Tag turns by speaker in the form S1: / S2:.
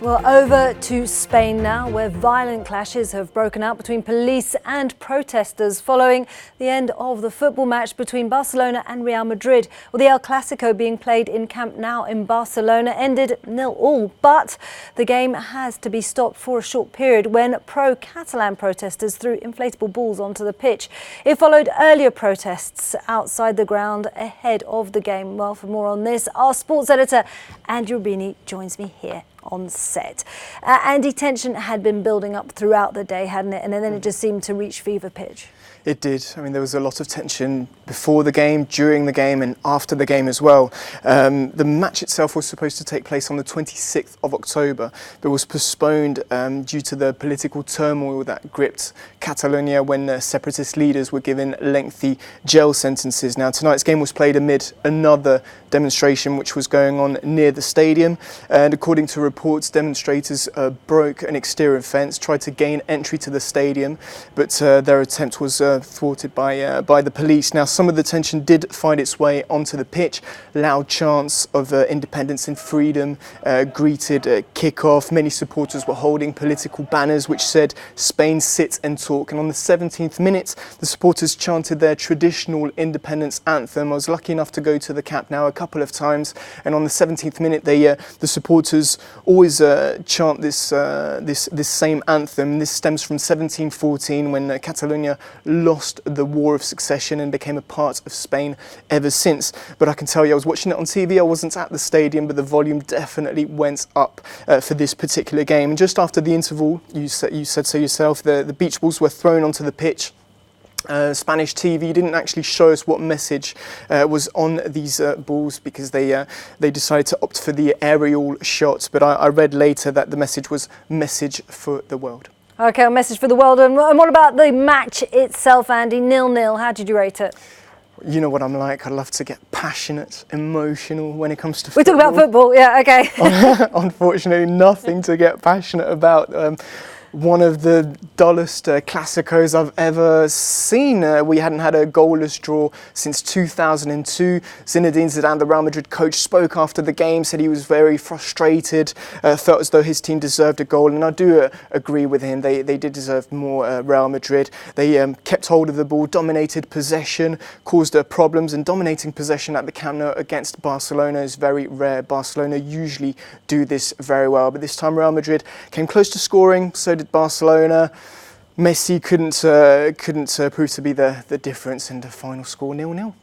S1: Well, over to Spain now, where violent clashes have broken out between police and protesters following the end of the football match between Barcelona and Real Madrid. Well, the El Clasico being played in Camp Nou in Barcelona ended 0-0, but the game has to be stopped for a short period when pro-Catalan protesters threw inflatable balls onto the pitch. It followed earlier protests outside the ground ahead of the game. Well, for more on this, our sports editor Andrew Bini joins me here on set. Andy, tension had been building up throughout the day, hadn't it? And then it just seemed to reach fever pitch.
S2: It did. I mean, there was a lot of tension before the game, during the game and after the game as well. The match itself was supposed to take place on the 26th of October, but was postponed due to the political turmoil that gripped Catalonia when separatist leaders were given lengthy jail sentences. Now, tonight's game was played amid another demonstration which was going on near the stadium. And according to reports, demonstrators broke an exterior fence, tried to gain entry to the stadium, but their attempt was thwarted by the police. Now, some of the tension did find its way onto the pitch. Loud chants of independence and freedom greeted kick-off. Many supporters were holding political banners which said "Spain, sit and talk." And on the 17th minute, the supporters chanted their traditional independence anthem. I was lucky enough to go to the Camp Nou a couple of times, and on the 17th minute, the supporters always chant this same anthem. This stems from 1714 when Catalonia lost the War of Succession and became a part of Spain ever since. But I can tell you, I was watching it on TV, I wasn't at the stadium, but the volume definitely went up for this particular game. And just after the interval, you said so yourself, the beach balls were thrown onto the pitch. Spanish TV didn't actually show us what message was on these balls because they decided to opt for the aerial shots, but I read later that the message was "Message for the World."
S1: Okay, a message for the world. And what about the match itself, Andy? 0-0. How did you rate it?
S2: You know what I'm like. I love to get passionate, emotional when it comes to
S1: football. We talk about football, yeah, okay.
S2: Unfortunately, nothing to get passionate about. One of the dullest Clasicos I've ever seen. We hadn't had a goalless draw since 2002. Zinedine Zidane, the Real Madrid coach, spoke after the game, said he was very frustrated, felt as though his team deserved a goal, and I do agree with him. They did deserve more, Real Madrid. They kept hold of the ball, dominated possession, caused problems, and dominating possession at the Camp Nou against Barcelona is very rare. Barcelona usually do this very well, but this time Real Madrid came close to scoring, so did Barcelona. Messi couldn't prove to be the difference, and the final score 0-0.